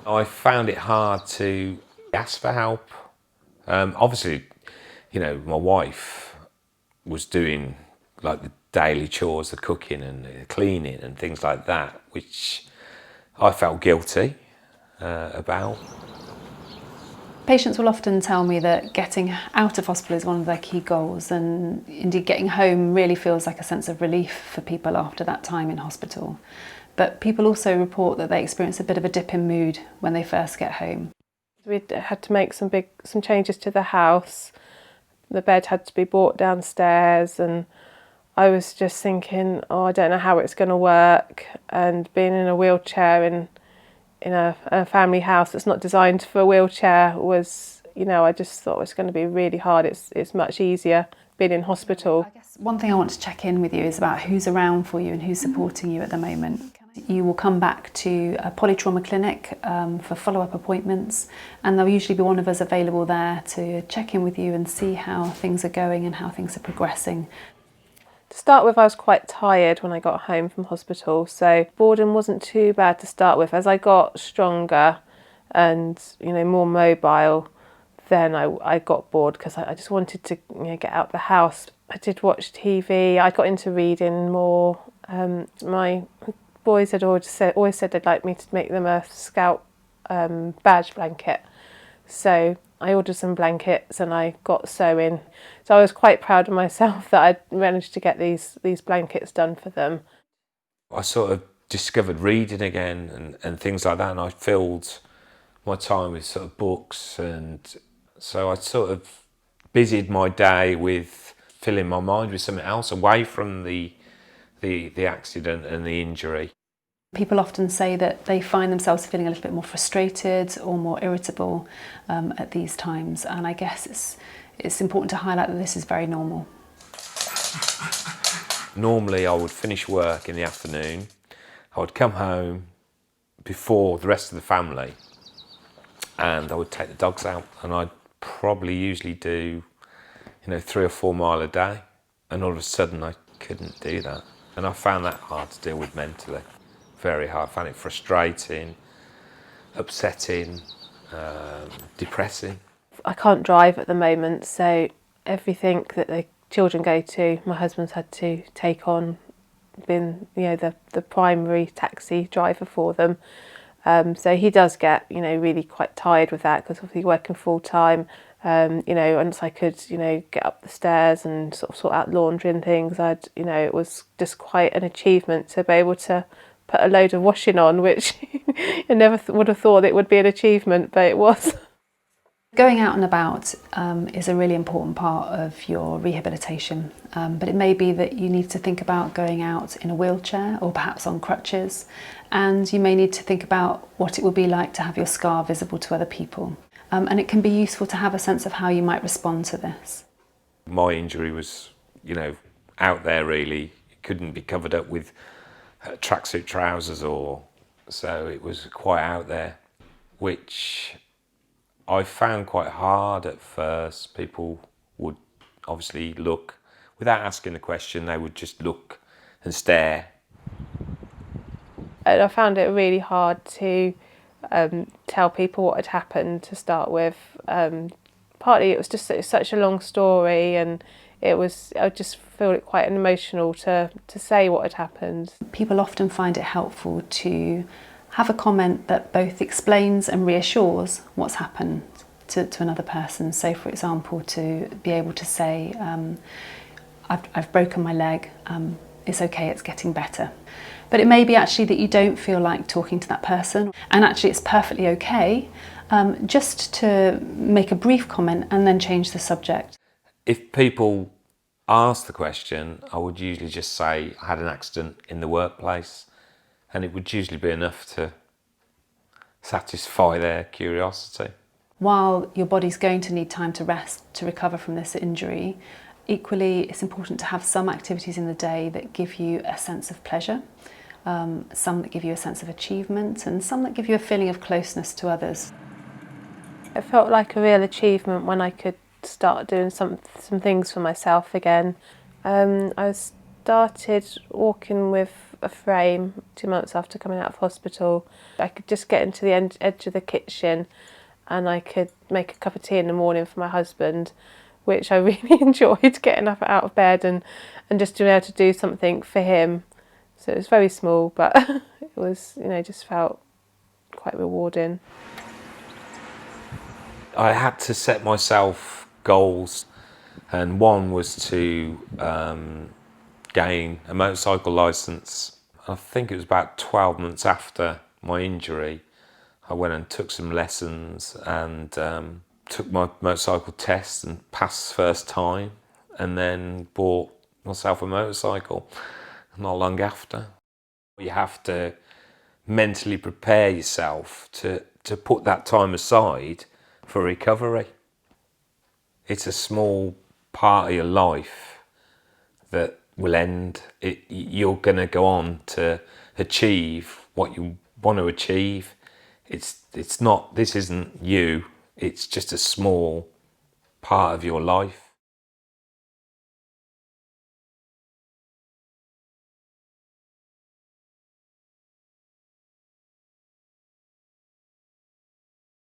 I found it hard to ask for help. Obviously, my wife was doing like the daily chores, the cooking and the cleaning and things like that, which I felt guilty about. Patients will often tell me that getting out of hospital is one of their key goals, and indeed getting home really feels like a sense of relief for people after that time in hospital. But people also report that they experience a bit of a dip in mood when they first get home. We had to make some changes to the house. The bed had to be brought downstairs, and I was just thinking, oh, I don't know how it's going to work. And being in a wheelchair in a family house that's not designed for a wheelchair was, I just thought it was going to be really hard. It's much easier being in hospital. I guess one thing I want to check in with you is about who's around for you and who's supporting you at the moment. You will come back to a polytrauma clinic for follow-up appointments, and there'll usually be one of us available there to check in with you and see how things are going and how things are progressing. To start with, I was quite tired when I got home from hospital, so boredom wasn't too bad to start with. As I got stronger and more mobile, then I got bored because I just wanted to get out of the house. I did watch TV. I got into reading more. My boys had always said they'd like me to make them a scout badge blanket, so I ordered some blankets and I got sewing. So I was quite proud of myself that I'd managed to get these blankets done for them. I sort of discovered reading again and things like that, and I filled my time with sort of books, and so I sort of busied my day with filling my mind with something else away from the accident and the injury. People often say that they find themselves feeling a little bit more frustrated or more irritable at these times, and I guess it's important to highlight that this is very normal. Normally I would finish work in the afternoon, I would come home before the rest of the family, and I would take the dogs out, and I'd probably usually do 3 or 4 mile a day, and all of a sudden I couldn't do that, and I found that hard to deal with mentally. Very hard. I found it frustrating, upsetting, depressing. I can't drive at the moment, so everything that the children go to, my husband's had to take on, being the primary taxi driver for them. So he does get really quite tired with that, because obviously working full time. Once I could get up the stairs and sort out laundry and things, it was just quite an achievement to be able to put a load of washing on, which I never would have thought it would be an achievement, but it was. Going out and about is a really important part of your rehabilitation, but it may be that you need to think about going out in a wheelchair or perhaps on crutches, and you may need to think about what it will be like to have your scar visible to other people. And it can be useful to have a sense of how you might respond to this. My injury was, out there really. It couldn't be covered up with tracksuit trousers, so it was quite out there, which I found quite hard at first. People would obviously look, without asking the question, they would just look and stare. And I found it really hard to tell people what had happened to start with. Partly it was just such a long story, and I just feel it quite emotional to say what had happened. People often find it helpful to have a comment that both explains and reassures what's happened to another person. So, for example, to be able to say, I've broken my leg, it's okay, it's getting better. But it may be actually that you don't feel like talking to that person, and actually it's perfectly okay just to make a brief comment and then change the subject. If people ask the question, I would usually just say I had an accident in the workplace, and it would usually be enough to satisfy their curiosity. While your body's going to need time to rest to recover from this injury, equally it's important to have some activities in the day that give you a sense of pleasure, some that give you a sense of achievement, and some that give you a feeling of closeness to others. It felt like a real achievement when I could start doing some things for myself again. I started walking with a frame 2 months after coming out of hospital. I could just get into the edge of the kitchen and I could make a cup of tea in the morning for my husband, which I really enjoyed, getting up out of bed and just being able to do something for him. So it was very small, but it was, just felt quite rewarding. I had to set myself goals, and one was to gain a motorcycle licence. I think it was about 12 months after my injury. I went and took some lessons and took my motorcycle test and passed first time, and then bought myself a motorcycle not long after. You have to mentally prepare yourself to put that time aside for recovery. It's a small part of your life that will end. You're going to go on to achieve what you want to achieve. It's not, this isn't you, it's just a small part of your life.